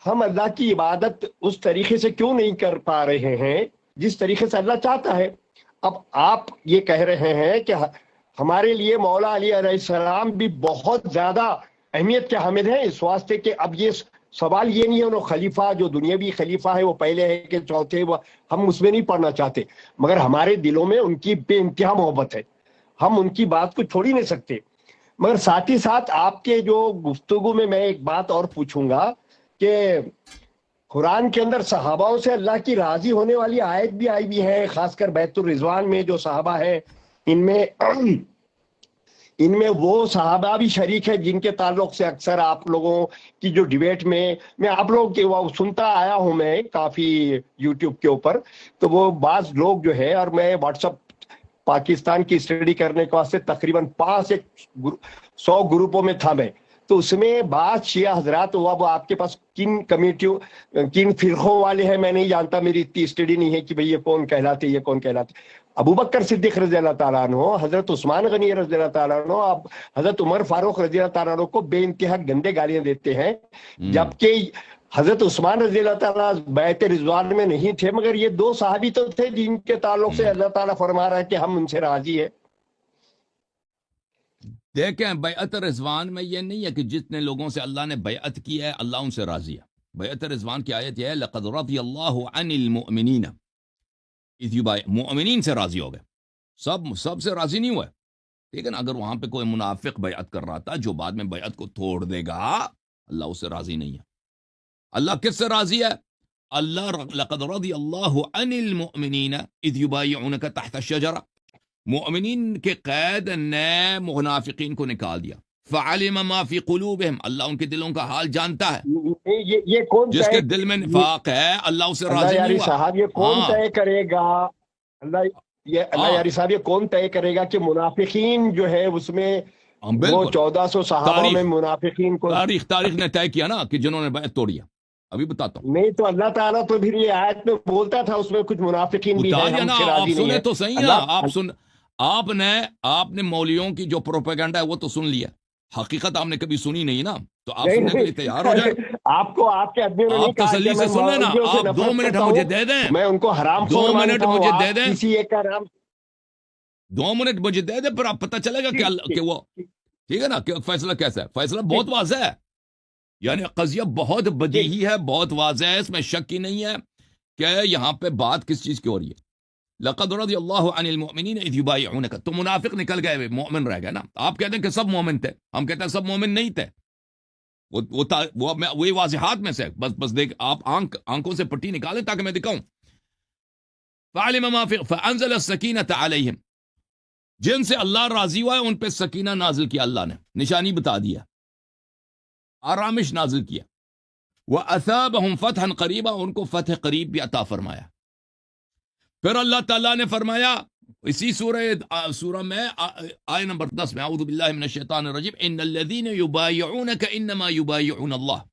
ہم اللہ کی عبادت اس طریقے سے کیوں نہیں کر پا رہے ہیں جس طریقے سے اللہ چاہتا ہے؟ اب آپ یہ کہہ رہے ہیں کہ ہمارے لیے مولا علی علیہ السلام بھی بہت زیادہ اہمیت کے حامل ہیں، اس واسطے کہ اب یہ سوال یہ نہیں ہے انہوں خلیفہ جو دنیاوی خلیفہ ہے وہ پہلے ہے کہ چوتھے، وہ ہم اس میں نہیں پڑھنا چاہتے، مگر ہمارے دلوں میں ان کی بے انتہا محبت ہے، ہم ان کی بات کو چھوڑ ہی نہیں سکتے۔ مگر ساتھ ہی ساتھ آپ کے جو گفتگو میں ایک بات اور پوچھوں گا کہ قرآن کے اندر صحاباؤں سے اللہ کی راضی ہونے والی آیت بھی آئی بھی ہے، خاص کر بیت الرضوان میں جو صحابہ ہیں ان میں وہ صحابہ بھی شریک ہے جن کے تعلق سے اکثر آپ لوگوں کی جو ڈیبیٹ میں آپ لوگوں کی وہ سنتا آیا ہوں میں کافی یوٹیوب کے اوپر، تو وہ بعض لوگ جو ہے، اور میں واٹس ایپ پاکستان کی اسٹڈی کرنے کے واسطے تقریباً 100 گروپوں میں تھا میں، تو اس میں بعض شیعہ حضرات وہ آپ کے پاس کن کمیٹیوں کن فرقوں والے ہیں میں نہیں جانتا، میری اتنی اسٹڈی نہیں ہے کہ بھئی یہ کون کہلاتے یہ کون کہلاتے، ابو بکر صدیق رضی اللہ تعالیٰ عنہ، حضرت عثمان غنی رضی اللہ تعالیٰ عنہ، اب حضرت عمر فاروق رضی اللہ تعالیٰ عنہ کو بے انتہا گندے گالیاں دیتے ہیں، جبکہ حضرت عثمان رضی اللہ تعالیٰ بیعت رضوان میں نہیں تھے، مگر یہ دو صحابی تو تھے جن کے تعلق سے اللہ تعالیٰ فرما رہا ہے کہ ہم ان سے راضی ہیں۔ دیکھیں بیعت رضوان میں یہ نہیں ہے کہ جتنے لوگوں سے اللہ نے بیعت کی ہے اللہ ان سے راضی ہے۔ بیعت رضوان کی آیت یہ ہے لقد رضی اللہ عن المؤمنین اذ مؤمنین سے راضی ہو گئے، سب سے راضی نہیں ہوئے، ٹھیک ہے نا؟ اگر وہاں پہ کوئی منافق بیعت کر رہا تھا جو بعد میں بیعت کو توڑ دے گا اللہ اس سے راضی نہیں ہے۔ اللہ کس سے راضی ہے؟ اللہ لقد رضی اللہ عن المؤمنین اذ یبایعونک تحت الشجرہ، مؤمنین کے قید نے منافقین کو نکال دیا، فعلم ما فی قلوبہم، اللہ ان کے دلوں کا حال جانتا ہے، یہ کون جس کے دل میں نفاق ہے اللہ اسے راضی نہیں ہوا۔ صاحب یہ کون طے کرے گا؟ اللہ یاری صاحب یہ کون طے کرے گا کہ منافقین جو ہے اس میں وہ 1400 صحابہ میں منافقین کو تاریخ نے طے کیا نا کہ جنہوں نے بیعت توڑی ہے، ابھی بتاتا ہوں۔ نہیں تو اللہ تعالیٰ تو پھر یہ آیت میں بولتا تھا اس میں کچھ منافقین بھی ہیں، ہم سے راضی نہیں ہیں۔ تو صحیح نا، آپ نے مولویوں کی جو پروپیگنڈا ہے وہ تو سن لیا، حقیقت آپ نے کبھی سنی نہیں نا، تو آپ سننے کے لیے تیار ہو جائیں۔ آپ کو آپ کے آدمیوں نے نہیں کہا تسلی سے سن لینا، آپ 2 منٹ مجھے دے دیں، میں ان کو حرام 2 منٹ مجھے دے دیں، کسی ایک کا نام 2 منٹ مجھے دے دیں، پھر آپ پتہ چلے گا کہ وہ ٹھیک ہے نا کہ فیصلہ کیسا ہے۔ فیصلہ بہت واضح ہے، یعنی قضیہ بہت بدیہی ہے، بہت واضح ہے، اس میں شک ہی نہیں ہے کہ یہاں پہ بات کس چیز کی ہو رہی ہے۔ لقد رضی اللہ عن المؤمنین اذ یبایعونک، تو منافق نکل گئے، مومن رہ گئے نا۔ آپ کہتے ہیں کہ سب مومن تھے، ہم کہتے ہیں سب مومن نہیں تھے، وہی واضحات میں سے بس دیکھ، آپ آنکھوں سے پٹی نکالیں تاکہ میں دکھاؤں۔ فعلم ما فی فانزل السکینۃ علیہم، جن سے اللہ راضی ہوا ہے ان پہ سکینہ نازل کیا، اللہ نے نشانی بتا دیا، آرامش نازل کیا۔ وَأَثَابَهُمْ فَتْحًا قَرِيبًا، ان کو فتح قریب بھی عطا فرمایا۔ پھر اللہ تعالیٰ نے فرمایا اسی سورہ میں آیہ نمبر 10 میں، اعوذ باللہ من الشیطان الرجیم، ان الذین یبایعونک انما یبایعون اللہ،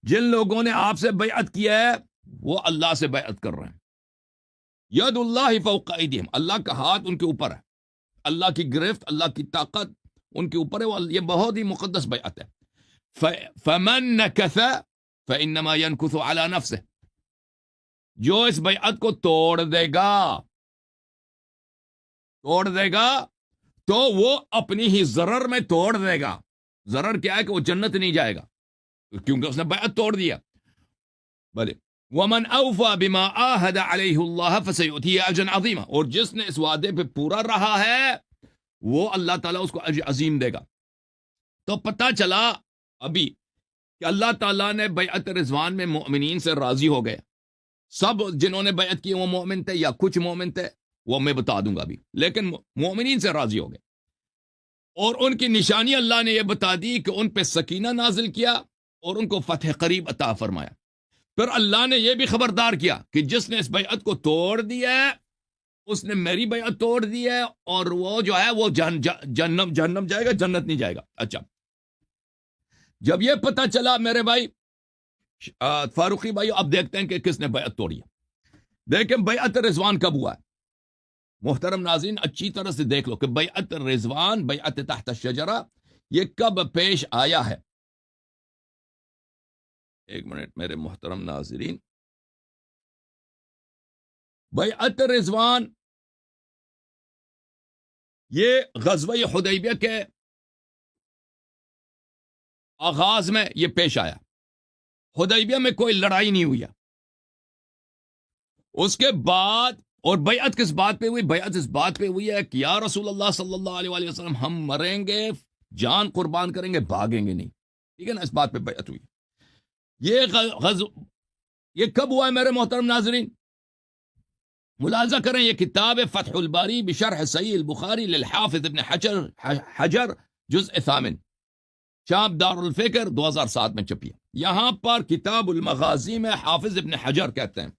جن لوگوں نے آپ سے بیعت کیا ہے وہ اللہ سے بیعت کر رہے ہیں۔ ید اللہ فوق ایدیہم، اللہ کا ہاتھ ان کے اوپر ہے، اللہ کی گرفت، اللہ کی طاقت ان کے اوپر ہے، یہ بہت ہی مقدس بیعت ہے۔ فمن نکث فانما ينکث علی نفسه، جو اس بیعت کو توڑ دے گا تو وہ اپنی ہی ضرر میں توڑ دے گا۔ ضرر کیا ہے کہ وہ جنت نہیں جائے گا کیونکہ اس نے بیعت توڑ دیا۔ بلے ومن اوفى بما عاهد عليه الله فسيؤتيه اجرا عظيما، اور جس نے اس وعدے پہ پورا رہا ہے وہ اللہ تعالیٰ اس کو اجر عظیم دے گا۔ تو پتہ چلا ابھی کہ اللہ تعالیٰ نے بیعت رضوان میں مومنین سے راضی ہو گئے، سب جنہوں نے بیعت کی وہ مومن تھے یا کچھ مومن تھے وہ میں بتا دوں گا ابھی، لیکن مومنین سے راضی ہو گئے، اور ان کی نشانی اللہ نے یہ بتا دی کہ ان پہ سکینہ نازل کیا اور ان کو فتح قریب عطا فرمایا۔ پھر اللہ نے یہ بھی خبردار کیا کہ جس نے اس بیعت کو توڑ دیا ہے اس نے میری بیعت توڑ دی ہے، اور وہ جو ہے وہ جہنم جائے گا، جنت نہیں جائے گا۔ اچھا، جب یہ پتہ چلا میرے بھائی فاروقی بھائی، اب دیکھتے ہیں کہ کس نے بیعت توڑی ہے۔ دیکھیں بیعت رضوان کب ہوا ہے محترم ناظرین، اچھی طرح سے دیکھ لو کہ بیعت رضوان، بیعت تحت الشجرہ، یہ کب پیش آیا ہے۔ ایک منٹ میرے محترم ناظرین. بیعت رضوان یہ غزوہ حدیبیہ کے آغاز میں یہ پیش آیا. حدیبیہ میں کوئی لڑائی نہیں ہوئی. اس کے بعد اور بیعت کس بات پہ ہوئی؟ بیعت اس بات پہ ہوئی ہے کہ یا رسول اللہ صلی اللہ علیہ وآلہ وسلم ہم مریں گے، جان قربان کریں گے، بھاگیں گے نہیں. ٹھیک ہے نا، اس بات پہ بیعت ہوئی. یہ کب ہوا ہے میرے محترم ناظرین؟ ملاحظہ کریں، یہ کتاب فتح الباری بشرح صحیح البخاری للحافظ ابن حجر جزء ثامن، چاپ دار الفکر 2007 میں چھپی ہے. یہاں پر کتاب المغازی میں حافظ ابن حجر کہتے ہیں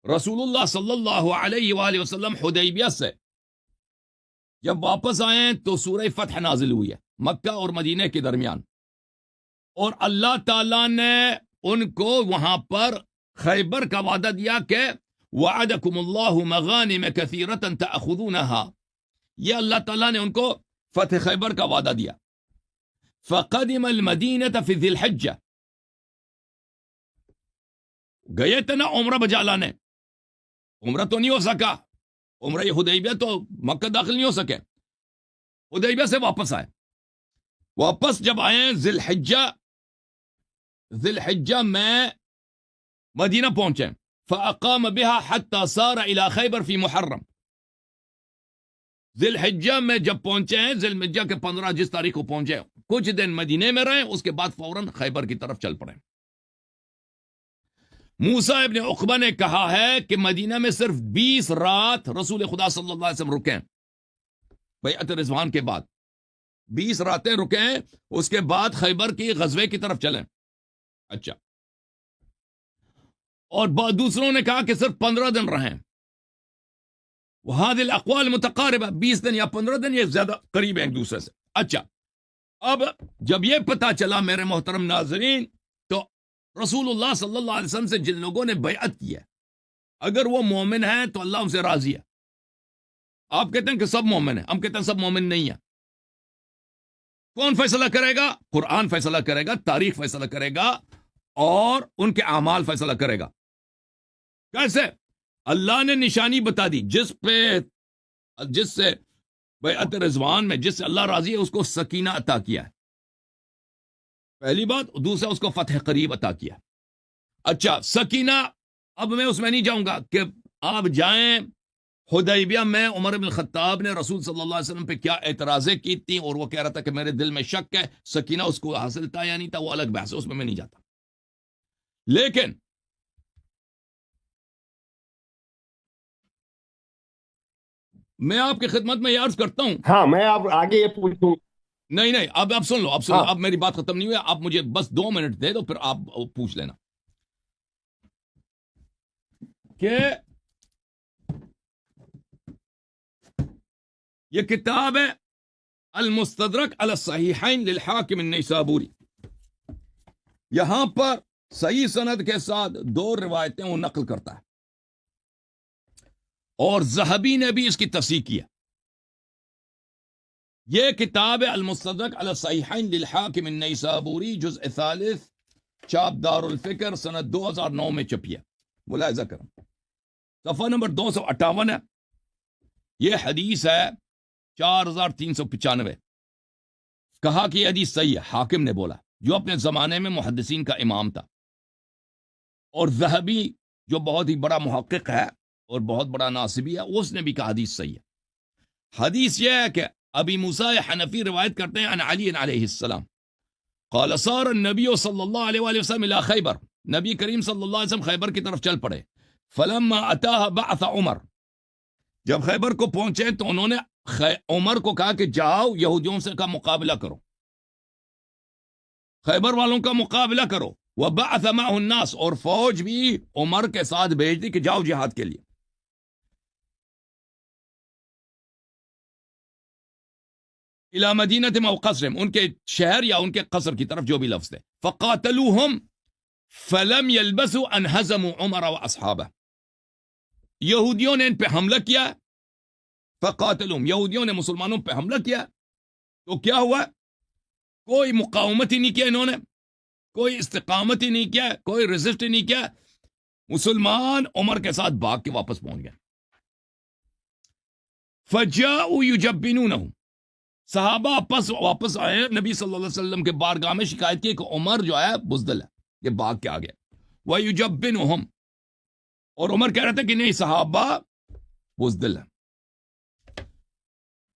رسول اللہ صلی اللہ علیہ وآلہ وسلم حدیبیہ سے جب واپس آئے تو سورہ فتح نازل ہوئی ہے مکہ اور مدینہ کے درمیان، اور اللہ تعالیٰ نے ان کو وہاں پر خیبر کا وعدہ دیا کہ وعدکم اللہ مغانم کثیرۃ تأخذونہا، یہ اللہ تعالیٰ نے ان کو فتح خیبر کا وعدہ دیا. فقدم المدینہ فی ذی الحجہ، گئے تھے نا عمرہ بجا لانے، عمرہ تو نہیں ہو سکا، عمرہ حدیبیہ تو مکہ داخل نہیں ہو سکے، حدیبیہ سے واپس آئے. واپس جب آئے ذی الحجہ میں مدینہ پہنچے، فاقام بها حتى صار الى خیبر فی محرم. ذی الحجہ میں جب پہنچے ہیں، ذی الحجہ کے 15 جس تاریخ کو پہنچے، کچھ دن مدینے میں رہے، اس کے بعد فوراً خیبر کی طرف چل پڑے. موسیٰ ابن عقبہ نے کہا ہے کہ مدینہ میں صرف 20 رات رسول خدا صلی اللہ علیہ وسلم رکے بیعت رضوان کے بعد، 20 راتیں رکے، اس کے بعد خیبر کی غزوے کی طرف چلیں. اچھا، اور دوسروں نے کہا کہ صرف 15 دن رہیں. وہذه الاقوال متقاربہ، 20 دن یا 15 دن، یہ زیادہ قریب ہیں ایک دوسرے سے. اچھا، اب جب یہ پتا چلا میرے محترم ناظرین، تو رسول اللہ صلی اللہ علیہ وسلم سے جن لوگوں نے بیعت کی ہے، اگر وہ مومن ہیں تو اللہ ان سے راضی ہے. آپ کہتے ہیں کہ سب مومن ہیں، ہم کہتے ہیں سب مومن نہیں ہیں. کون فیصلہ کرے گا؟ قرآن فیصلہ کرے گا، تاریخ فیصلہ کرے گا، اور ان کے اعمال فیصلہ کرے گا. کیسے؟ اللہ نے نشانی بتا دی، جس سے بیعت رضوان میں جس سے اللہ راضی ہے اس کو سکینہ عطا کیا ہے، پہلی بات. دوسرا، اس کو فتح قریب عطا کیا. اچھا، سکینہ، اب میں اس میں نہیں جاؤں گا کہ آپ جائیں حدیبیہ میں عمر بن الخطاب نے رسول صلی اللہ علیہ وسلم پہ کیا اعتراضیں کی تھی، اور وہ کہہ رہا تھا کہ میرے دل میں شک ہے، سکینہ اس کو حاصل تھا یا نہیں تھا، وہ الگ بحث ہے، اس میں نہیں جاتا. لیکن میں آپ کی خدمت میں یہ عرض کرتا ہوں. ہاں، میں اب آگے یہ پوچھوں. نہیں، اب سن لو، اب میری بات ختم نہیں ہوئی. آپ مجھے بس 2 منٹ دے دو، پھر آپ پوچھ لینا کہ یہ کتاب ہے المستدرک علی الصحیحین للحاکم النیسابوری. یہاں پر صحیح سند کے ساتھ 2 روایتیں وہ نقل کرتا ہے، اور ذہبی نے بھی اس کی تصحیح کیا. یہ کتاب المستدرک علی الصحیحین للحاکم النیسابوری جزء 3 چاپ دار الفکر سنت 2009 میں چھپی ہے. ملاحظہ کریں، صفحہ نمبر 258 ہے. یہ حدیث ہے 4395. کہا کہ یہ حدیث صحیح ہے، حاکم نے بولا، جو اپنے زمانے میں محدثین کا امام تھا. اور ذہبی جو بہت ہی بڑا محقق ہے اور بہت بڑا ناصبی ہے، اس نے بھی کہا حدیث صحیح ہے. حدیث یہ ہے کہ ابی موسیٰ حنفی روایت کرتے ہیں عن علی علیہ السلام قال صار النبی صلی اللہ علیہ وآلہ وسلم الى خیبر، نبی کریم صلی اللہ علیہ وسلم خیبر کی طرف چل پڑے. فلما اتاها بعث عمر، جب خیبر کو پہنچے تو انہوں نے عمر کو کہا کہ جاؤ یہودیوں سے کا مقابلہ کرو، خیبر والوں کا مقابلہ کرو. وبعث معه الناس، اور فوج بھی عمر کے ساتھ بھیج دی کہ جاؤ جہاد کے لیے. الى مدینہ او قصرہم، ان کے شہر یا ان کے قصر کی طرف، جو بھی لفظ ہے. فقاتلوہم فلم يلبثوا ان هزموا عمر واصحابہ، یہودیوں نے ان پہ حملہ کیا. فقاتلوہم، یہودیوں نے مسلمانوں پہ حملہ کیا، تو کیا ہوا؟ کوئی مقاومت ہی نہیں کیا انہوں نے، کوئی استقامت ہی نہیں کیا، کوئی ریزسٹ ہی نہیں کیا، مسلمان عمر کے ساتھ بھاگ کے واپس پہنچ گئے. فجاؤوا یجبنونہ، صحابہ واپس آئے نبی صلی اللہ علیہ وسلم کے بارگاہ میں، شکایت کی کہ عمر جو ہے بزدل ہے، یہ بھاگ کے آ گیا. وَيُجَبِّنُهُمْ، اور عمر کہہ رہے تھے کہ نہیں صحابہ بزدل ہے.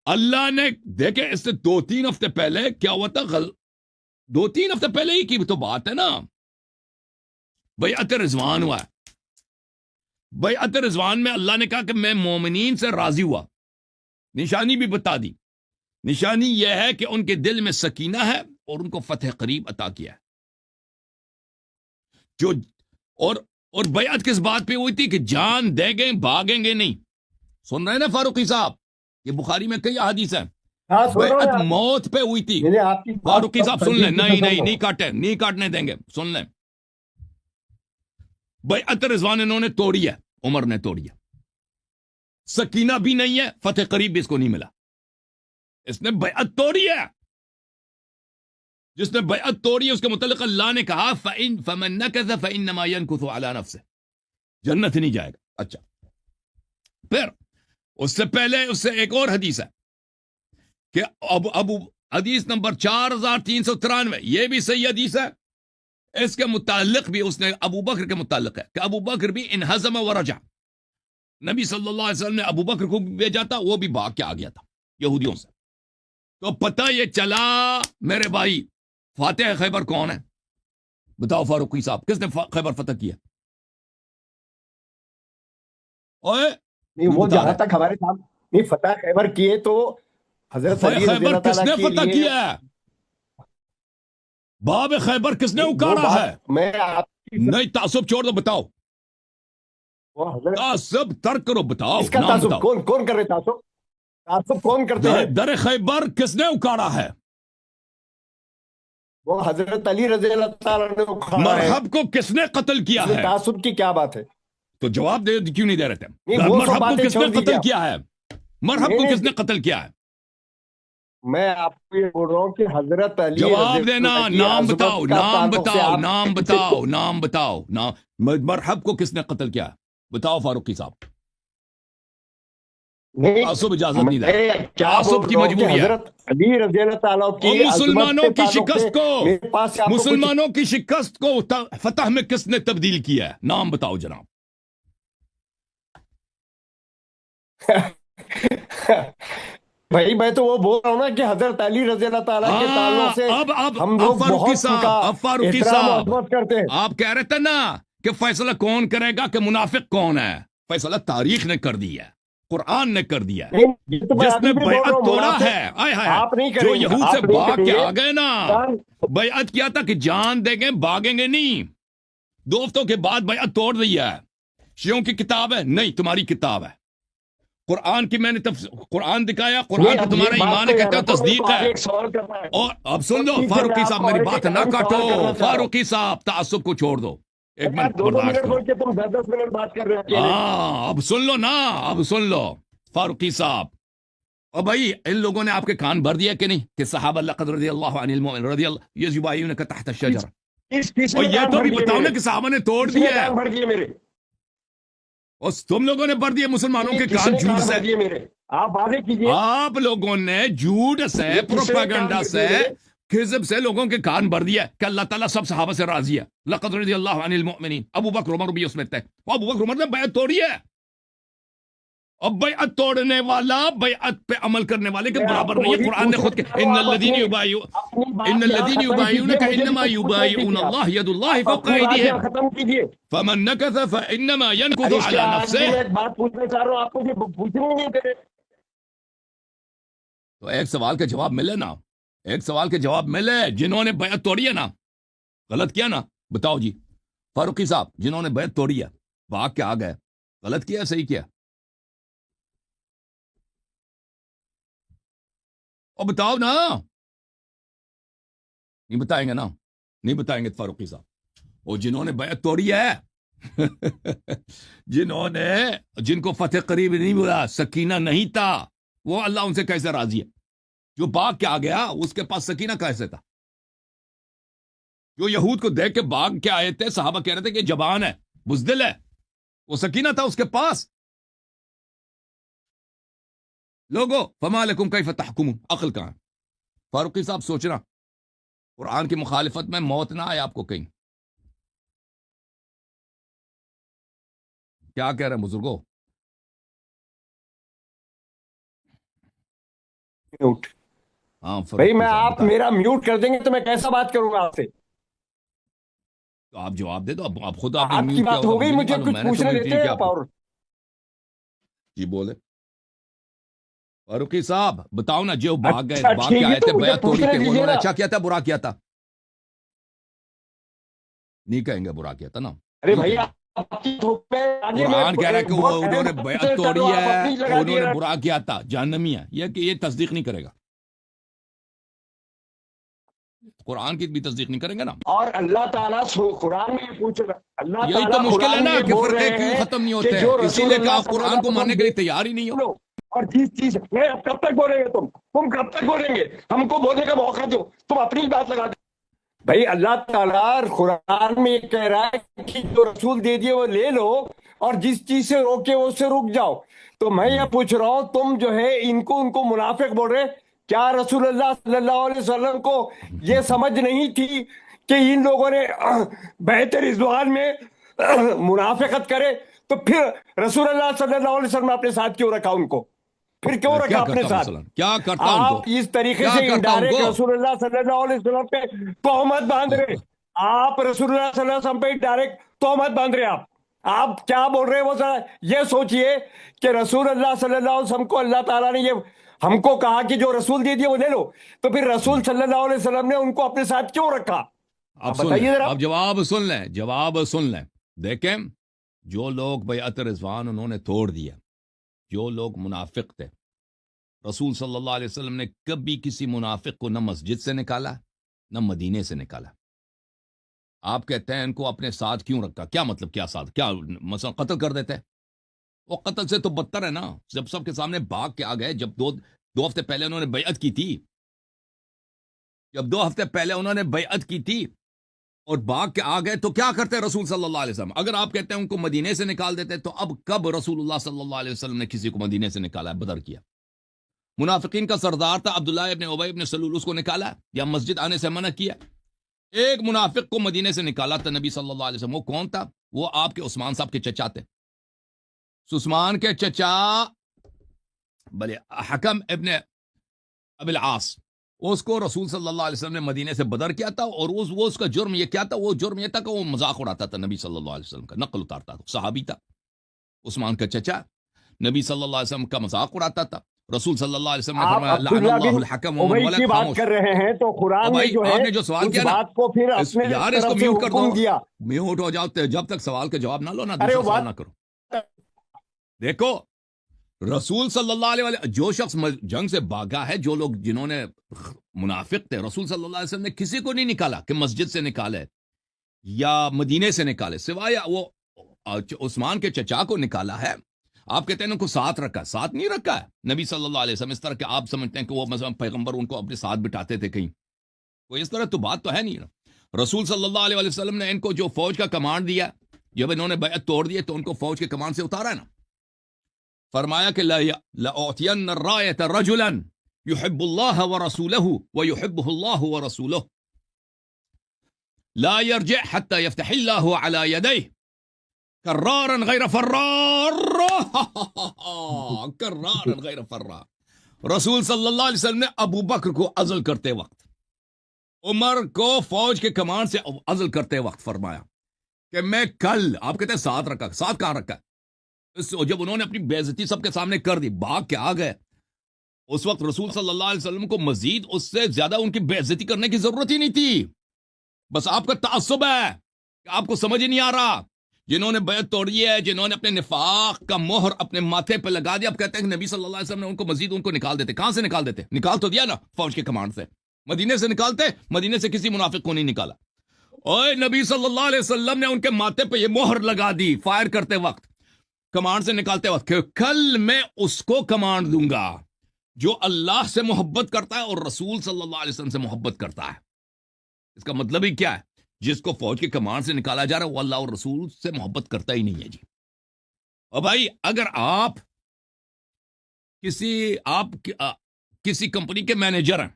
اللہ نے دیکھے اس سے 2-3 ہفتے پہلے کیا ہوا تھا، 2-3 ہفتے پہلے ہی کی تو بات ہے نا، بیعت رضوان ہوا ہے. بیعت رضوان میں اللہ نے کہا کہ میں مومنین سے راضی ہوا، نشانی بھی بتا دی. نشانی یہ ہے کہ ان کے دل میں سکینہ ہے اور ان کو فتح قریب عطا کیا ہے. جو اور بیعت کس بات پہ ہوئی تھی کہ جان دیں گے بھاگیں گے نہیں. سن رہے ہیں نا فاروقی صاحب، یہ بخاری میں کئی احادیث ہیں. ہاں سن رہا ہوں بیعت یار، موت پہ ہوئی تھی. میں نے آپ کی بات فاروقی صاحب سن لیں، نہیں ختم نہیں ہو۔ نہیں کاٹے، نہیں کاٹنے دیں گے، سن لیں. بیعت رضوان انہوں نے توڑی ہے، عمر نے توڑی ہے. سکینہ بھی نہیں ہے، فتح قریب بھی اس کو نہیں ملا. اس نے بیعت توڑی ہے. جس نے بیعت توڑی ہے اس کے متعلق اللہ نے کہا فَمَن نَكَثَ فَإِنَّمَا يَنكُثُ عَلَى نَفْسِهِ، جنت نہیں جائے گا. اچھا، پھر اس سے پہلے اس سے ایک اور حدیث ہے کہ ابو حدیث نمبر 4393، یہ بھی صحیح حدیث ہے. اس کے متعلق بھی اس نے ابو بکر کے متعلق ہے کہ ابو بکر بھی انہزم ورجع، نبی صلی اللہ علیہ وسلم نے ابو بکر کو بھیجا تھا، وہ بھی بھاگ کے آ گیا تھا یہودیوں سے. تو پتہ یہ چلا میرے بھائی، فاتح خیبر کون ہے؟ بتاؤ فاروقی صاحب، کس نے خیبر فتح کیا؟ اوئے نہیں، وہ جہاں تک ہمارے ساتھ نہیں فتح خیبر کیے تو حضرت علی رضی خیبر اللہ کس نے تعالیٰ کے فتح لیے کیا ہے؟ باب خیبر کس نے اکاڑا ہے؟ میں آپ کی نہیں تعصب چھوڑ دو، بتاؤ. وہ حضرت تعصب ترک کرو، بتاؤ اس کا نام تعصب بتاؤ. کون کر رہے تعصب؟ تعصب کون کرتے ہیں؟ در خیبر کس نے اکاڑا ہے؟ وہ حضرت علی رضی اللہ تعالیٰ نے اکھاڑا ہے. مرحب کو کس نے قتل کیا اس میں ہے؟ تعصب کی کیا بات ہے؟ تو جواب کیوں نہیں دے رہے تھے؟ نہیں، وہ سب مرحب کو باتیں کس چھوڑ نے دیجیے قتل آپ. کیا ہے؟ مرحب کو نہیں، کس نے قتل کیا ہے؟ میں آپ کو یہ بول رہا ہوں کہ حضرت علی جواب رضی دینا، اللہ کی نام عظمت بتاؤ، کا نام تعلق سے بتاؤ، آپ نام بتاؤ، نام بتاؤ، نام. مرحب کو کس نے قتل کیا ہے؟ بتاؤ فاروقی صاحب. نہیں، تعصب اجازت نہیں میں دیتا، کیا تعصب بول کی رہا ہوں کہ مجبوری ہے. حضرت علی رضی اللہ تعالیٰ کی اور عظمت مسلمانوں کے کی تعلق سے شکست کو، میرے پاس سے آپ کو کچھ مسلمانوں کی شکست کو فتح میں کس نے تبدیل کیا ہے؟ نام بتاؤ جناب. بھائی میں تو وہ بول رہا ہوں نا کہ حضرت علی رضی اللہ تعالیٰ کے تعلق سے اب ہم لوگ فاروقی بہت ان کا صاحب، اب فاروقی احترام و صاحب، عظمت کرتے ہیں. آپ کہہ رہے تھے نا کہ فیصلہ کون کرے گا کہ منافق کون ہے؟ فیصلہ تاریخ نے کر دی ہے، قرآن نے کر دیا ہے. نہیں، یہ تو میں جس ابھی نے بھی بول رہا بیعت ہوں، توڑا منافق ہے، آئے ہائے آپ نہیں کریں جو گے، یہود آپ سے نہیں بھاگ کریں کے گے. آ گئے نا، بیعت کیا تھا کہ جان دیں گے بھاگیں گے نہیں. 2 ہفتوں کے بعد بیعت توڑ دی ہے. شیعوں کی کتاب ہے؟ نہیں، تمہاری کتاب ہے. قرآن کی میں نے قرآن دکھایا، قرآن پہ تمہارا ایمان ہے، کہتے ہو تصدیق ہے. اور اب سن لو فاروقی صاحب، میری بات نہ کاٹو. فاروقی صاحب تعصب کو چھوڑ دو، ایک منٹ 2 برداشت منٹ کرو. بول کے تم 10 منٹ بات کر رہے ہو. ہاں اب سن لو نا، اب سن لو فاروقی صاحب. اور بھائی ان لوگوں نے آپ کے کان بھر دیا کہ نہیں کہ صحابہ لقد رضی اللہ عن المؤمن رضی اللہ یبایعونک تحت الشجرہ. اور یہ تو بھی بتاؤ نا کہ صحابہ نے توڑ دیا ہے. اور تم لوگوں نے بھر دیے مسلمانوں کے کان جھوٹ سے. آپ واضح کیجیے. آپ لوگوں نے جھوٹ سے، پروپیگنڈا سے، کذب سے لوگوں کے کان بھر دیا کہ اللہ تعالیٰ سب صحابہ سے راضی ہے. لقد رضی اللہ عن المؤمنین، ابو بکر عمر بھی اس میں تھے. ابو بکر عمر نے بیعت توڑی ہے. اب بیعت توڑنے والا بیعت پہ عمل کرنے والے کے برابر نہیں ہے. قرآن نے خود کہ ان الذین یبایعونک انما یبایعون اللہ ید اللہ فوق ایدیہم ختم کیجیے. فمن نکث فانما ینکث علی نفسہ. ایک بات پوچھنا چاہ رہا ہوں، آپ کو پوچھنے نہیں دے. تو ایک سوال کا جواب ملے نا، ایک سوال کے جواب ملے. جنہوں نے بیعت توڑی ہے نا، غلط کیا نا؟ بتاؤ جی فاروقی صاحب، جنہوں نے بیعت توڑی ہے بھاگ کے آ گئے، غلط کیا صحیح کیا؟ اور بتاؤ نا. نہیں بتائیں گے نا، نہیں بتائیں گے فاروقی صاحب. اور جنہوں نے بیعت توڑی ہے جنہوں نے، جن کو فتح قریب نہیں ملا، سکینہ نہیں تھا، وہ اللہ ان سے کیسے راضی ہے؟ جو بھاگ کے آ گیا اس کے پاس سکینہ کیسے تھا؟ جو یہود کو دیکھ کے بھاگ کے آئے تھے، صحابہ کہہ رہے تھے کہ جبان ہے، بزدل ہے، وہ سکینہ تھا اس کے پاس. لوگو فما لکم کیف تحکمون، عقل کہاں ہے؟ فاروقی صاحب سوچنا قرآن کی مخالفت میں موت نہ آئے آپ کو کہیں. کیا کہہ رہے ہیں بزرگوں؟ میوٹ ہاں بھائی، فاروقی میں صاحب آپ بتائیں. میرا میوٹ کر دیں گے تو میں کیسا بات کروں گا آپ سے؟ تو آپ جواب دے دو. اب خود آپ نے آپ کی میوٹ کیا بات ہوگا ہو گئی، مجھے نہیں مجھے معلوم، کچھ میں نے تو پوچھنے میوٹ دیتے نہیں ہیں کیا آپ. آپ کو. اور جی بولے فاروقی صاحب، بتاؤ نا. جو بھاگ گئے، اچھا بھاگ کے ٹھیک ہے، آئے تھے تو مجھے بیعت توڑی پوچھنے تھے، دیجیے انہوں نے نا. اچھا کیا تھا برا کیا تھا؟ نہیں کہیں گے برا کیا تھا نا. ارے نہیں بھائی، کہیں گے. آپ کی دھوپ میں آگے میں قرآن کہہ رہا ہے کہ وہ بہت انہوں اہم نے بات بیعت سے کر رہا توڑی ہوں، آپ ہے، اپنی لگا انہوں دیے نے نا. برا کیا تھا، جہنمی ہے. یہ تصدیق نہیں کرے گا. قرآن کی بھی تصدیق نہیں کریں گے نا. اور اللہ تعالیٰ قرآن میں یہ پوچھ رہا، اللہ یہی تو تعالیٰ مشکل ہے قرآن میں نا یہ کہ بول فرقے رہے کیوں ہیں ختم نہیں کہ ہوتے ہیں. جو اسی رسول لیے کہ اللہ آپ صلی قرآن اللہ کو علیہ ماننے وسلم کے لیے تیار ہی نہیں ہو. لو، اور جس چیز میں اب کب تک بولیں گے تم کب تک بولیں گے؟ ہم کو بولنے کا موقع دو، تم اپنی بات لگا دو. بھائی اللہ تعالیٰ قرآن میں یہ کہہ رہا ہے کہ جو رسول دے دیے وہ لے لو، اور جس چیز سے روکے وہ اس سے رک جاؤ. تو میں یہ پوچھ رہا ہوں، تم جو ہے ان کو منافق بول رہے. کیا رسول اللہ صلی اللہ علیہ وسلم کو یہ سمجھ نہیں تھی کہ ان لوگوں نے بیعت رضوان میں منافقت کرے؟ تو پھر رسول اللہ صلی اللہ علیہ وسلم نے اپنے ساتھ کیوں رکھا ان کو؟ پھر کیوں رکھا کیا اپنے کرتا ساتھ؟ مثلا، کیا کرتا ان کو، آپ اس طریقے کیا سے کرتا ان انڈائریکٹ کو. رسول اللہ صلی اللہ علیہ وسلم پہ تہمت باندھ رہے. آپ رسول اللہ صلی اللہ علیہ وسلم پہ ڈائریکٹ تہمت باندھ رہے. آپ کیا بول رہے ہیں وہ ذرا یہ سوچئے کہ رسول اللہ صلی اللہ علیہ وسلم کو اللہ تعالیٰ نے یہ ہم کو کہا کہ جو رسول دے دیے وہ لے لو، تو پھر رسول صلی اللہ علیہ وسلم نے ان کو اپنے ساتھ کیوں رکھا؟ آپ آپ سن لیں، بتائیے ذرا. آپ جواب سن لیں، جواب سن لیں. دیکھیں، جو لوگ بیعت رضوان انہوں نے توڑ دیا، جو لوگ منافق تھے، رسول صلی اللہ علیہ وسلم نے کبھی کسی منافق کو نہ مسجد سے نکالا نہ مدینے سے نکالا. آپ کہتے ہیں ان کو اپنے ساتھ کیوں رکھا؟ کیا مطلب، کیا ساتھ، کیا مثلا قتل کر دیتے؟ وہ قتل سے تو بدتر ہے نا. جب سب کے سامنے بھاگ کے آ گئے، جب دو ہفتے پہلے انہوں نے بیعت کی تھی، اور بھاگ کے آ گئے، تو کیا کرتے رسول صلی اللہ علیہ وسلم؟ اگر آپ کہتے ہیں ان کو مدینے سے نکال دیتے، تو اب کب رسول اللہ صلی اللہ علیہ وسلم نے کسی کو مدینے سے نکالا ہے، بدر کیا؟ منافقین کا سردار تھا عبداللہ ابن ابی ابن سلول، اس کو نکالا یا مسجد آنے سے منع کیا؟ ایک منافق کو مدینے سے نکالا تھا نبی صلی اللہ علیہ وسلم. وہ کون تھا؟ وہ آپ کے عثمان صاحب کے چچا تھے. عثمان کے چچا بلے حکم ابن ابی العاص، اس کو رسول صلی اللہ علیہ وسلم نے مدینے سے بدر کیا تھا. اور وہ اس کا جرم یہ کیا تھا؟ وہ جرم یہ تھا کہ وہ مذاق اڑاتا تھا نبی صلی اللہ علیہ وسلم کا، نقل اتارتا تھا. صحابی تھا عثمان کا چچا، نبی صلی اللہ علیہ وسلم کا مذاق اڑاتا تھا. رسول صلی اللہ علیہ وسلم نے آپ فرمایا لعن عبداللہ اللہ بن الحکم ومن ابی کی ولد. بات خاموش. کر رہے ہیں تو اور قرآن میں بھائی جو ہے آپ نے جو سوال اس کیا نا، بات کو پھر اپنے یار اس کو طرف سے میوٹ کر دو، حکم دیا. میوٹ ہو جاؤ. جب تک سوال کا جواب نہ لو نا، ارے دوسرا وہ سوال بات نہ کرو. دیکھو، رسول صلی اللہ علیہ وسلم، جو شخص جنگ سے بھاگا ہے، جو لوگ جنہوں نے منافق تھے، رسول صلی اللہ علیہ وسلم نے کسی کو نہیں نکالا کہ مسجد سے نکالے یا مدینے سے نکالے، سوائے وہ عثمان کے چچا کو نکالا ہے. آپ کہتے ہیں ان کو ساتھ رکھا، ساتھ نہیں رکھا ہے نبی صلی اللہ علیہ وسلم. اس طرح کہ آپ سمجھتے ہیں کہ وہ مثلا پیغمبر ان کو اپنے ساتھ بٹھاتے تھے کہیں، کوئی اس طرح تو بات تو ہے نہیں. رسول صلی اللہ علیہ وسلم نے ان کو جو فوج کا کمانڈ دیا، جب انہوں نے بیعت توڑ دی تو ان کو فوج کے کمانڈ سے اتارا ہے نا. فرمایا کہ لأعطین الرایۃ رجلا يحب اللہ ورسولہ ويحبہ اللہ ورسولہ لا يرجع حتى يفتح اللہ على يديه کرارا غیر فرار. کرارا غیر فرار. رسول صلی اللہ علیہ وسلم نے ابو بکر کو عزل کرتے وقت، عمر کو فوج کے کمانڈ سے عزل کرتے وقت فرمایا کہ میں کل، آپ کہتے ہیں ساتھ رکھا، ساتھ کہاں رکھا؟ جب انہوں نے اپنی بے عزتی سب کے سامنے کر دی، بھاگ کے آ گئے، اس وقت رسول صلی اللہ علیہ وسلم کو مزید اس سے زیادہ ان کی بے عزتی کرنے کی ضرورت ہی نہیں تھی. بس آپ کا تعصب ہے کہ آپ کو سمجھ ہی نہیں آ رہا. جنہوں نے بیعت توڑی ہے، جنہوں نے اپنے نفاق کا مہر اپنے ماتھے پہ لگا دیا، اب کہتے ہیں کہ نبی صلی اللہ علیہ وسلم نے ان کو مزید ان کو نکال دیتے. کہاں سے نکال دیتے؟ نکال تو دیا نا فوج کے کمانڈ سے. مدینے سے نکالتے؟ مدینے سے کسی منافق کو نہیں نکالا. اوے نبی صلی اللہ علیہ وسلم نے ان کے ماتھے پہ یہ مہر لگا دی فائر کرتے وقت، کمانڈ سے نکالتے وقت، کہ کل میں اس کو کمانڈ دوں گا جو اللہ سے محبت کرتا ہے اور رسول صلی اللہ علیہ وسلم سے محبت کرتا ہے. اس کا مطلب ہی کیا ہے جس کو فوج کے کمانڈ سے نکالا جا رہا ہے وہ اللہ اور رسول سے محبت کرتا ہی نہیں ہے جی. اور بھائی اگر آپ کسی کمپنی کے مینیجر ہیں,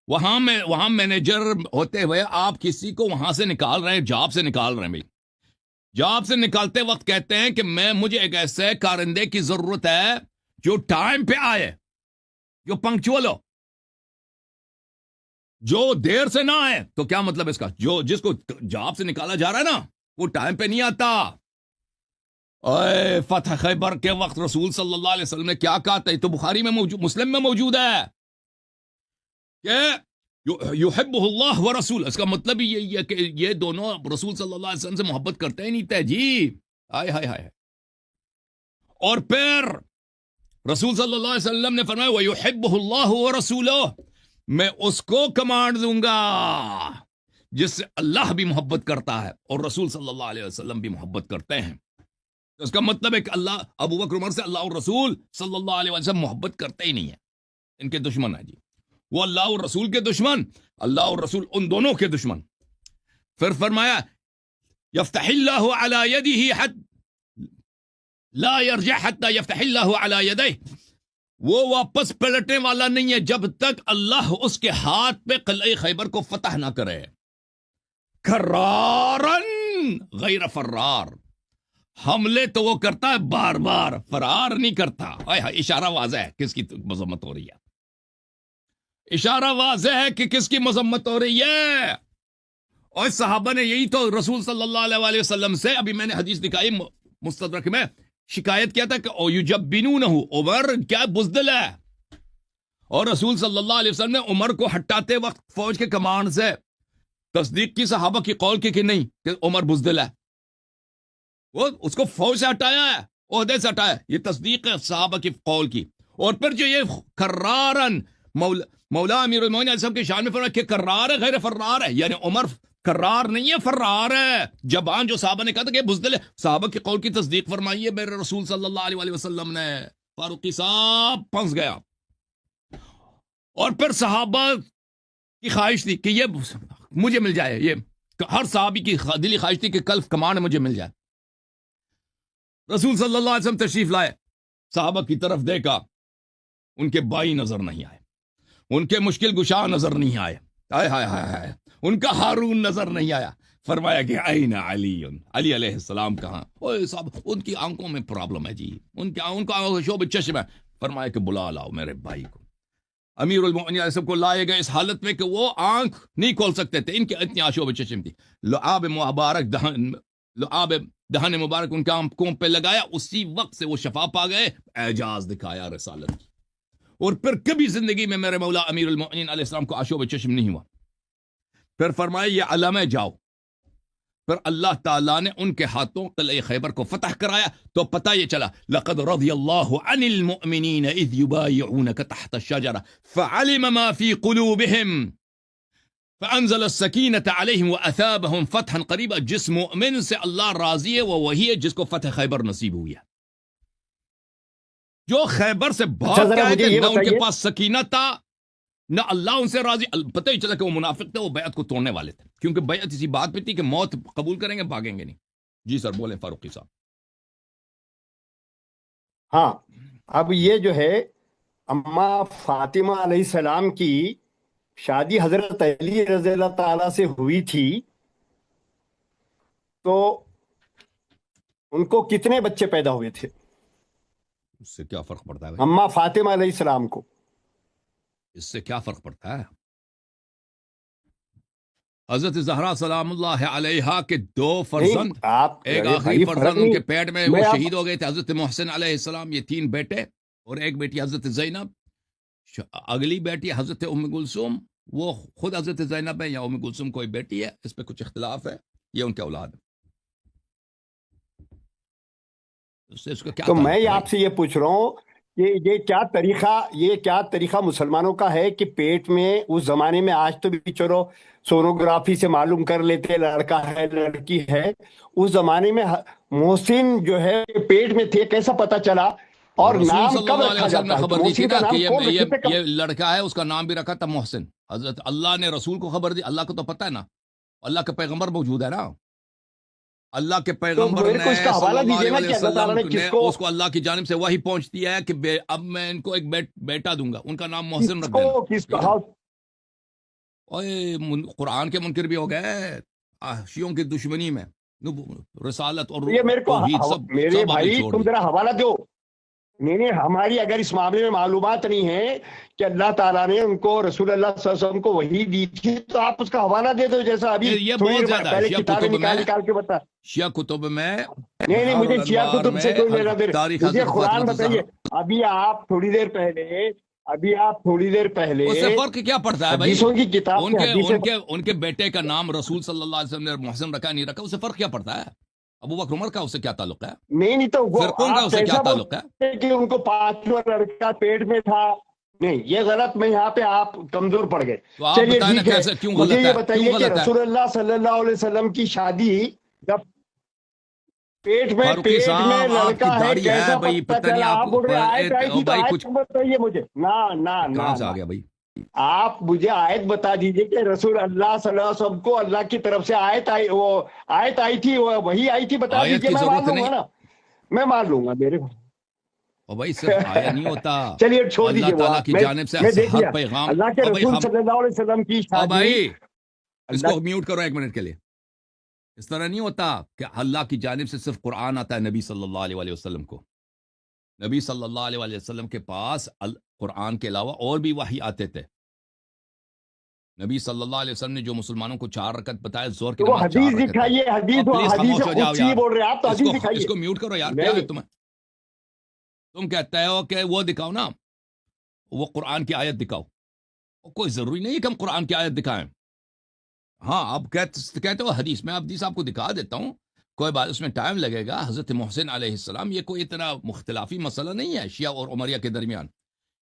وہاں مینیجر ہوتے ہوئے آپ کسی کو وہاں سے نکال رہے ہیں, جاب سے نکال رہے ہیں, بھائی جاب سے نکالتے وقت کہتے ہیں کہ مجھے ایک ایسے کارندے کی ضرورت ہے جو ٹائم پہ آئے, جو پنکچوئل ہو, جو دیر سے نہ آئے. تو کیا مطلب اس کا؟ جس کو جاب سے نکالا جا رہا ہے نا وہ ٹائم پہ نہیں آتا. اے فتح خیبر کے وقت رسول صلی اللہ علیہ وسلم نے کیا کہا تھا؟ یہ تو بخاری میں موجود, مسلم میں موجود ہے کہ یحبہ اللہ و رسول. اس کا مطلب ہی یہی ہے کہ یہ دونوں رسول صلی اللہ علیہ وسلم سے محبت کرتے ہی نہیں تھے جی. ہائے ہائے ہائے. اور پھر رسول صلی اللہ علیہ وسلم نے فرمایا وَيُحِبُّهُ اللَّهُ وَرَسُولُهُ, میں اس کو کمانڈ دوں گا جس سے اللہ بھی محبت کرتا ہے اور رسول صلی اللہ علیہ وسلم بھی محبت کرتے ہیں. اس کا مطلب ہے کہ اللہ, ابو بکر عمر سے اللہ اور رسول صلی اللہ علیہ وسلم محبت کرتے ہی نہیں ہیں, ان کے دشمن ہیں جی. وہ اللہ اور رسول کے دشمن, اللہ اور رسول ان دونوں کے دشمن. پھر فرمایا یفتح اللہ علی یدہ لا یرجع حتی یفتح اللہ علی یدہ, وہ واپس پلٹنے والا نہیں ہے جب تک اللہ اس کے ہاتھ پہ قلعہ خیبر کو فتح نہ کرے. کرارن غیر فرار, حملے تو وہ کرتا ہے بار بار, فرار نہیں کرتا. اشارہ واضح ہے کس کی مذمت ہو رہی ہے, اشارہ واضح ہے کہ کس کی مذمت ہو رہی ہے. اور صحابہ نے یہی تو رسول صلی اللہ علیہ وسلم سے, ابھی میں نے حدیث دکھائی مستدرک میں, شکایت کیا تھا کہ او یجبنونہ, عمر کیا بزدل ہے. اور رسول صلی اللہ علیہ وسلم نے عمر کو ہٹاتے وقت فوج کے کمانڈ سے تصدیق کی صحابہ کی قول کی کہ نہیں کہ عمر بزدل ہے. وہ اس کو فوج سے ہٹایا ہے, عہدے سے ہٹایا, یہ تصدیق ہے صحابہ کی قول کی. اور پھر جو یہ کرارن مولا امیر المومنین علیہ السلام کے شان میں فرمایا کہ کرار ہے غیر فرار ہے, یعنی عمر کرار نہیں ہے فرار ہے. جبان جو صحابہ نے کہا تھا کہ بزدل ہے, صحابہ کی قول کی تصدیق فرمائی ہے میرے رسول صلی اللہ علیہ وسلم نے. فاروقی صاحب پھنس گیا. اور پھر صحابہ کی خواہش تھی کہ یہ مجھے مل جائے, یہ ہر صحابی کی دلی خواہش تھی کہ کل کمانڈ مجھے مل جائے. رسول صلی اللہ علیہ وسلم تشریف لائے, صحابہ کی طرف دیکھا, ان کے بائی نظر نہیں آئے, ان کے مشکل گشا نظر نہیں آئے, ہائے ہائے ہائے ہائے, ان کا ہارون نظر نہیں آیا. فرمایا کہ این علی, علی علیہ السلام کہاں؟ اوے صاحب ان کی آنکھوں میں پرابلم ہے جی, ان کا شوب چشم ہے. فرمایا کہ بلا لاؤ میرے بھائی کو. امیر المومنین علیہ السلام کو لائے گئے اس حالت میں کہ وہ آنکھ نہیں کھول سکتے تھے, ان کے اتنی آشوب چشم تھی. لعاب مبارک لعاب دہن مبارک ان کے آنکھوں پہ لگایا, اسی وقت سے وہ شفا پا گئے, اعجاز دکھایا رسالت کی. اور پھر کبھی زندگی میں میرے مولا امیر المومنین علیہ السلام کو آشوب چشم نہیں ہوا. پھر فرمایا یہ علم ہے, جاؤ. پھر اللہ تعالیٰ نے ان کے ہاتھوں قلعہ خیبر کو فتح کرایا. تو پتہ یہ چلا لقد رضی اللہ عن المؤمنین اذ یبایعونک تحت الشجرہ فعلم ما فی قلوبہم فانزل السکینۃ علیہم واثابہم فتحا قریبا. جس مؤمن سے اللہ راضی ہے وہ وہی ہے جس کو فتح خیبر نصیب ہوئی ہے. جو خیبر سے بھاگ کے آئے تھے, نہ ان کے پاس سکینہ تھا نہ اللہ ان سے راضی. پتہ ہی چلا کہ وہ منافق تھے, وہ بیعت کو توڑنے والے تھے, کیونکہ بیعت اسی بات پہ تھی کہ موت قبول کریں گے, بھاگیں گے نہیں. جی سر بولیں فاروقی صاحب. ہاں, اب یہ جو ہے اما فاطمہ علیہ السلام کی شادی حضرت علی رضی اللہ تعالیٰ سے ہوئی تھی, تو ان کو کتنے بچے پیدا ہوئے تھے؟ اس سے کیا فرق پڑتا ہے اما فاطمہ علیہ السلام کو, اس سے کیا فرق پڑتا ہے؟ حضرت زہرا سلام اللہ علیہا کے دو فرزند, ایک آخری فرزند ان کے پیٹ میں وہ شہید ہو گئے تھے, حضرت محسن علیہ السلام, یہ 3 بیٹے, اور ایک بیٹی حضرت زینب. اگلی بیٹی حضرت ام کلثوم, وہ خود حضرت زینب ہے یا ام کلثوم کوئی بیٹی ہے, اس پہ کچھ اختلاف ہے, یہ ان کے اولاد ہے. تو میں آپ سے یہ پوچھ رہا ہوں کہ یہ کیا طریقہ مسلمانوں کا ہے کہ پیٹ میں, اس زمانے میں, آج تو بھی چلو سونوگرافی سے معلوم کر لیتے لڑکا ہے لڑکی ہے, اس زمانے میں محسن جو ہے پیٹ میں تھے, کیسا پتا چلا؟ اور نام کب رکھا جاتا ہے؟ خبر دی تھی نا کہ یہ لڑکا ہے, اس کا نام بھی رکھا تھا محسن. حضرت اللہ نے رسول کو خبر دی, اللہ کو تو پتہ ہے نا اللہ کا پیغمبر موجود ہے نا, اللہ کے تو پیغمبر میرے نے کو اس کا صلی حوالہ اللہ دیجیے نا علیہ کہ اللہ وسلم تعالیٰ نے نے کس کو اس کو اللہ کی جانب سے وحی پہنچتی ہے کہ اب میں ان کو ایک بیٹا دوں گا, ان کا نام محسن کس رکھ کو دینا, کس ٹھیک کو ہے نا. ہاں اوے قرآن کے منکر بھی ہو گئے, شیعوں کی دشمنی میں رسالت اور یہ میرے کو توحید سب میرے سب آپ نے بھائی چھوڑ تم دی. ذرا حوالہ دو. نہیں ہماری اگر اس معاملے میں معلومات نہیں ہے کہ اللہ تعالیٰ نے ان کو رسول اللہ صلی اللہ علیہ وسلم کو وحی دی تھی تو آپ اس کا حوالہ دے دو, جیسا ابھی یہ تھوڑی بہت دیر زیادہ ہے پہلے شیعہ کتابیں کتب میں, نکال کے بتا. شیعہ کتب میں نہیں بحار مجھے شیعہ الانوار کتب میں سے کوئی لینا دیر, تاریخ مجھے حضرت قرآن فاطمہ بتائیے. الزہرا. ابھی آپ تھوڑی دیر پہلے اس سے فرق کیا پڑتا ہے بھائی, حدیثوں کی کتاب ان سے کے حدیثیں. ان کے ان کے بیٹے کا نام رسول صلی اللہ علیہ وسلم نے محسن رکھا نہیں رکھا, اس سے فرق کیا پڑتا ہے؟ ابو بکر عمر کا اس سے کیا تعلق ہے؟ نہیں تو وہ فرقوں کا آپ اس سے کیا کیسا تعلق ہے؟ بولتے ہیں کہ ان کو 5واں لڑکا پیٹ میں تھا. نہیں یہ غلط, میں یہاں پہ آپ کمزور پڑ گئے. تو آپ چلیے بتائیں نا ٹھیک ہے, کیسے, کیوں مجھے غلط یہ ہے, کیوں بتائیے کہ غلط ہے؟ رسول اللہ صلی اللہ علیہ وسلم کی شادی جب پیٹ فاروقی میں صاحب آپ کی لڑکا ہے داڑھی ہے کیسا بھائی, پتہ پتہ نہیں چلا؟ آپ آپ بول رہے آیت آئی تھی تو بھائی آیت کچھ بتائیے مجھے. کہاں سے نہ آ گیا بھائی؟ آپ مجھے آیت بتا دیجئے کہ رسول اللہ صلی اللہ علیہ وسلم کو اللہ کی طرف سے آیت آئی تھی, وہی آئی تھی, بتا آیت دیجئے, کی میں مان ضرورت لوں گا نہیں, نا, میں مان لوں گا میرے. اور بھائی صرف آیا نہیں ہوتا, چلیے چھوڑ اللہ دیجئے وہ, تعالیٰ کی جانب سے میں دیکھ ہر لیا پیغام. اللہ کے اور بھائی رسول صلی اللہ علیہ وسلم کی اور شادی. بھائی اس اللہ کو میوٹ کرو ایک منٹ کے لیے. اس طرح نہیں ہوتا کہ اللہ کی جانب سے صرف قرآن آتا ہے نبی صلی اللہ علیہ وسلم کو. نبی صلی اللہ علیہ وسلم کے پاس قرآن کے علاوہ اور بھی وحی آتے تھے. نبی صلی اللہ علیہ وسلم نے جو مسلمانوں کو 4 رکعت بتایا, زور کی تو وہ نماز 4 حدیث رکعت ہے. دکھائیے, اب پلیز حدیث خاموش ہو جاؤ قدسی یار, بول رہے ہیں آپ, تو حدیث اس دکھائیے. کو میوٹ کرو یار, کیا ہے نہیں تمہیں, تم کہتے ہو کہ وہ دکھاؤ نا, وہ قرآن کی آیت دکھاؤ. کوئی ضروری نہیں کہ ہم قرآن کی آیت دکھائیں. ہاں آپ کہتے ہو حدیث, میں حدیث آپ کو دکھا دیتا ہوں, کوئی بات, اس میں ٹائم لگے گا. حضرت محسن علیہ السلام, یہ کوئی اتنا مختلافی مسئلہ نہیں ہے شیعہ اور عمریہ کے درمیان,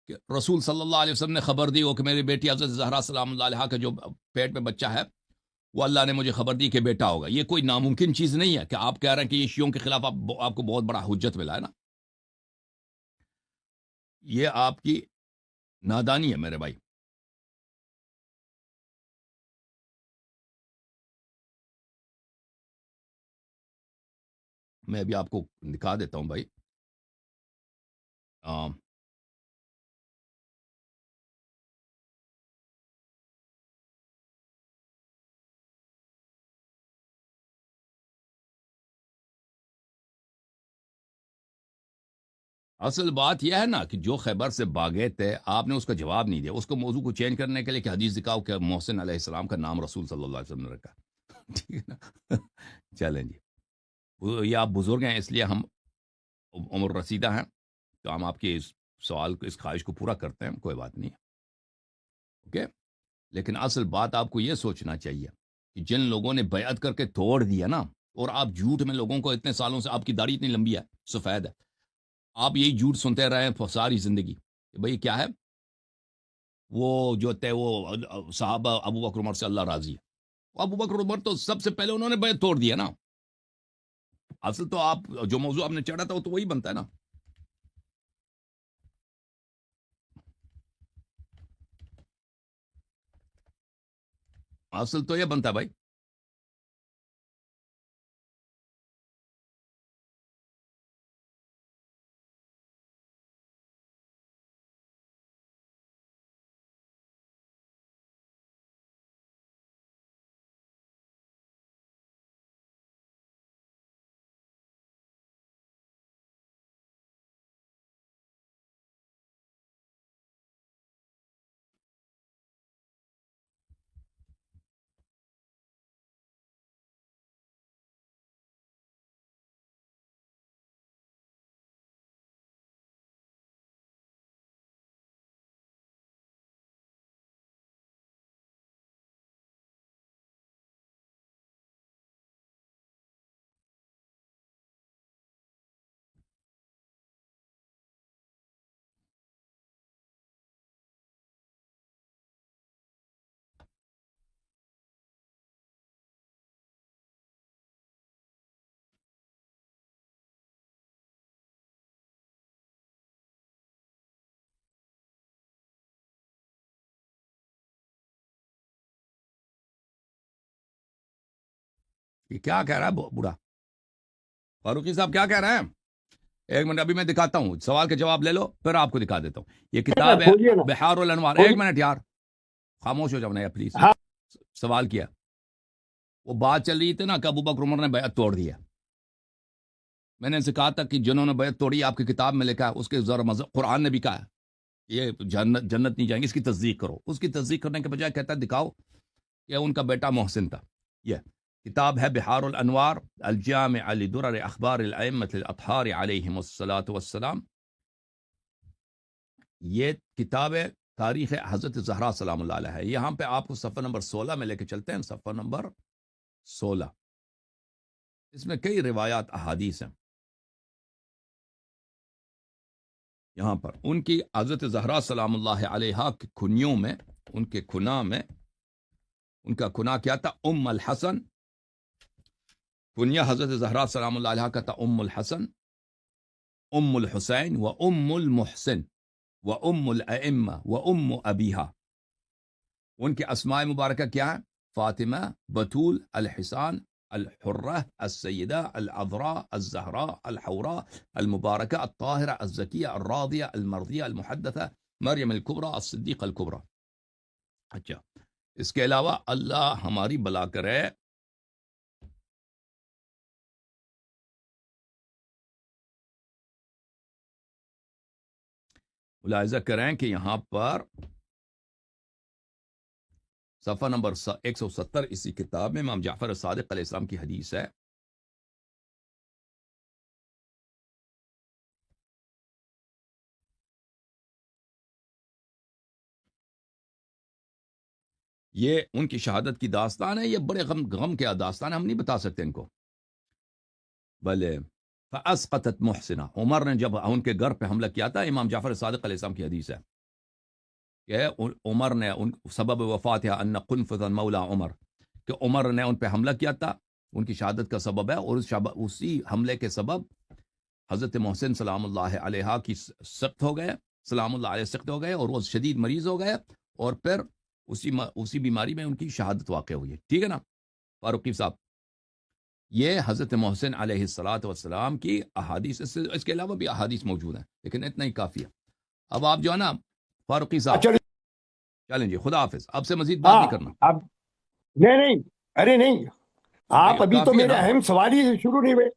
کہ رسول صلی اللہ علیہ وسلم نے خبر دی ہو کہ میری بیٹی حضرت زہرا سلام اللہ علیہ کا جو پیٹ میں بچہ ہے, وہ اللہ نے مجھے خبر دی کہ بیٹا ہوگا. یہ کوئی ناممکن چیز نہیں ہے کہ آپ کہہ رہے ہیں کہ یہ شیعوں کے خلاف آپ کو بہت بڑا حجت ملا ہے نا. یہ آپ کی نادانی ہے میرے بھائی. میں ابھی آپ کو دکھا دیتا ہوں بھائی. اصل بات یہ ہے نا کہ جو خیبر سے باغے تھے, آپ نے اس کا جواب نہیں دیا. اس کو موضوع کو چینج کرنے کے لیے کہ حدیث دکھاؤ کہ محسن علیہ السلام کا نام رسول صلی اللہ علیہ وسلم نے رکھا. ٹھیک ہے نا, چلیں جی, یہ آپ بزرگ ہیں اس لیے ہم عمر رسیدہ ہیں, تو ہم آپ کے اس سوال کو, اس خواہش کو پورا کرتے ہیں, کوئی بات نہیں. اوکے, لیکن اصل بات آپ کو یہ سوچنا چاہیے کہ جن لوگوں نے بیعت کر کے توڑ دیا نا, اور آپ جھوٹ میں لوگوں کو اتنے سالوں سے, آپ کی داڑھی اتنی لمبی ہے, سفید ہے, آپ یہی جھوٹ سنتے رہے ہیں ساری زندگی کہ بھئی کیا ہے, وہ جو تھے وہ صحابہ ابو بکر عمر سے اللہ راضی ہے. ابو بکر عمر تو سب سے پہلے انہوں نے بیعت توڑ دیا نا. اصل تو آپ جو موضوع آپ نے چڑھا تھا وہ تو وہی بنتا ہے نا. اصل تو یہ بنتا ہے بھائی. یہ کیا کہہ رہا ہے بوڑھا؟ فاروقی صاحب کیا کہہ رہے ہیں؟ ایک منٹ ابھی میں دکھاتا ہوں، سوال کے جواب لے لو پھر آپ کو دکھا دیتا ہوں. یہ کتاب ہے بحار الانوار. ایک منٹ یار خاموش ہو جاؤ نا پلیز. سوال کیا وہ بات چل رہی تھی نا کہ ابو بکر عمر نے بیعت توڑ دیا. میں نے ان سے کہا تھا کہ جنہوں نے بیعت توڑی آپ کی کتاب میں لکھا ہے، اس کے قرآن نے بھی کہا ہے یہ جنت نہیں جائیں گے، اس کی تصدیق کرو. اس کی تصدیق کرنے کے بجائے کہتا ہے دکھاؤ کہ ان کا بیٹا محسن تھا. یہ کتاب ہے بحار الانوار الجامع لدرر اخبار الائمۃ الاطہار علیہم الصلاۃ والسلام. یہ کتاب ہے تاریخ حضرت زہرا سلام اللہ علیہ ہے. یہاں پہ آپ کو صفحہ نمبر 16 میں لے کے چلتے ہیں. صفحہ نمبر 16 اس میں کئی روایات احادیث ہیں. یہاں پر ان کی حضرت زہرا سلام اللہ علیہ کے کنیوں میں، ان کے کنا میں، ان کا کنا کیا تھا؟ ام الحسن. کنیا حضرت زہرا سلام اللہ علیہ کا تھا ام الحسن، ام الحسین و ام المحسن و ام الائمہ و ام ابیہا. ان کے اسماء مبارکہ کیا ہے؟ فاطمہ، بتول، الحسان، الحرہ، السیدہ، العذراء، الزہراء، الحوراء، المبارکہ، الطاہرہ، الزکیہ، الراضیہ، المرضیہ، المحدثہ، مریم الکبریٰ، الصدیقہ الکبریٰ. اچھا اس کے علاوہ اللہ ہماری بلا کرے، ملاحظہ کریں کہ یہاں پر صفحہ نمبر 170 اسی کتاب میں امام جعفر صادق علیہ السلام کی حدیث ہے. یہ ان کی شہادت کی داستان ہے. یہ بڑے غم کے داستان ہے، ہم نہیں بتا سکتے ان کو. بلے فاسقطت محسنہ، عمر نے جب ان کے گھر پہ حملہ کیا تھا، امام جعفر صادق علیہ السلام کی حدیث ہے کہ عمر نے سبب وفات ہے ان قنفذ مولا عمر، کہ عمر نے ان پہ حملہ کیا تھا، ان کی شہادت کا سبب ہے. اور اسی حملے کے سبب حضرت محسن سلام اللہ علیہ کی سخت ہو گئے، سلام اللہ علیہ سخت ہو گئے، اور وہ شدید مریض ہو گئے، اور پھر اسی بیماری میں ان کی شہادت واقع ہوئی ہے. ٹھیک ہے نا فاروقی صاحب؟ یہ حضرت محسن علیہ الصلاۃ والسلام کی احادیث، اس کے علاوہ بھی احادیث موجود ہیں، لیکن اتنا ہی کافی ہے. اب آپ جو ہے نا فاروقی صاحب چلیں جی، خدا حافظ. آپ سے مزید بات نہیں کرنا. اب نہیں، ارے نہیں، آپ ابھی تو میرے اہم سوال ہی شروع نہیں ہوئے.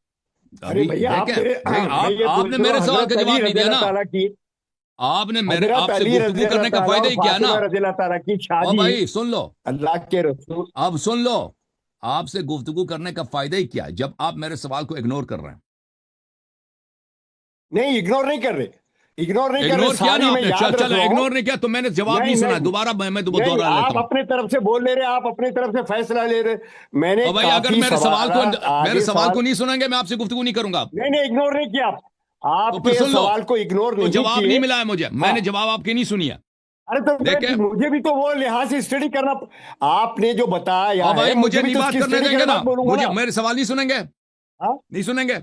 ارے بھیا آپ نے میرے سوال کا جواب نہیں دیا نا. آپ نے میرے آپ سے گفتگو کرنے کا فائدہ ہی کیا نا. رضی اللہ تعالیٰ کی شادی، بھائی سن لو، اللہ کے رسول، اب سن لو، آپ سے گفتگو کرنے کا فائدہ ہی کیا جب آپ میرے سوال کو اگنور کر رہے ہیں. نہیں اگنور نہیں کر رہے، اگنور کیا نا آپ نے. چلو اگنور نہیں کیا تو میں نے جواب نہیں سنا. دوبارہ میں دوبارہ لیتا ہوں. آپ اپنے طرف سے بول لے رہے، آپ اپنی طرف سے فیصلہ لے رہے. میں نے بھائی اگر میرے سوال کو نہیں سنیں گے میں آپ سے گفتگو نہیں کروں گا. نہیں اگنور نہیں کیا آپ کے سوال کو اگنور نہیں کیا. جواب نہیں ملا ہے مجھے، میں نے جواب آپ کی نہیں سنی ہے. ارے تو مجھے بھی تو وہ لحاظ سے اسٹڈی کرنا. آپ نے جو بتایا ہے مجھے نہیں بات کرنے دیں گے نا. مجھے میرے سوال نہیں سنیں گے، نہیں سنیں گے.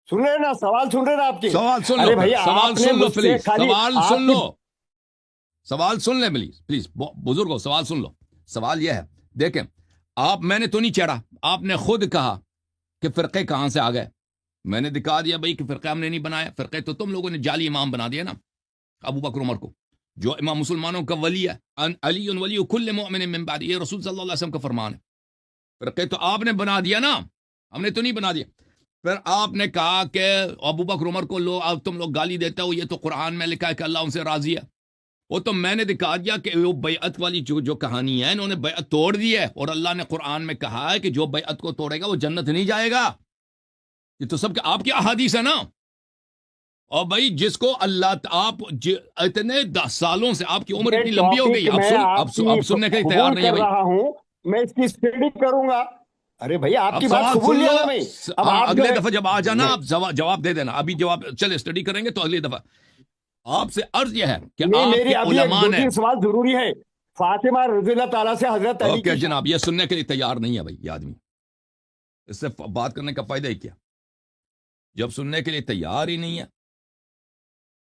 سن رہے نا سوال، سن رہے نا آپ کے سوال سن لو، سوال سن لو پلیز، سوال سن لو، سوال سن لیں پلیز بزرگوں، سوال سن لو. سوال یہ ہے، دیکھیں آپ، میں نے تو نہیں چڑھا، آپ نے خود کہا کہ فرقے کہاں سے آ گئے. میں نے دکھا دیا بھائی کہ فرقہ ہم نے نہیں بنایا. فرقے تو تم لوگوں نے جعلی امام بنا دیا نا ابو بکر عمر کو، جو امام مسلمانوں کا ولی ہے. علی ولی کل مؤمن من بعد، یہ رسول صلی اللہ علیہ وسلم کا فرمان ہے. فرقے تو آپ نے بنا دیا نا، ہم نے تو نہیں بنا دیا. پھر آپ نے کہا کہ ابو بکر عمر کو تم لوگ گالی دیتے ہو، یہ تو قرآن میں لکھا ہے کہ اللہ ان سے راضی ہے. وہ تو میں نے دکھا دیا کہ وہ بیعت والی جو کہانی ہے، انہوں نے بیعت توڑ دی ہے، اور اللہ نے قرآن میں کہا ہے کہ جو بیعت کو توڑے گا وہ جنت نہیں جائے گا. یہ تو سب آپ کی احادیث ہے نا. اور بھائی جس کو اللہ، آپ اتنے 10 سالوں سے آپ کی عمر اتنی لمبی ہو گئی، اب سننے کے لیے تیار نہیں ہے بھائی. میں اس کی اسٹڈی کروں گا. ارے بھائی آپ کی بات قبول لیا نا میں. اب اگلے دفعہ جب آ جانا آپ جواب دے دینا. ابھی جواب چلے اسٹڈی کریں گے تو اگلی دفعہ. آپ سے عرض یہ ہے کہ آپ کے علماء نے، سوال ضروری ہے. فاطمہ رضی اللہ تعالیٰ سے حضرت علی اوکے جناب، یہ سننے کے لیے تیار نہیں ہے بھائی یہ آدمی. اس سے بات کرنے کا فائدہ ہی کیا جب سننے کے لیے تیار ہی نہیں ہے.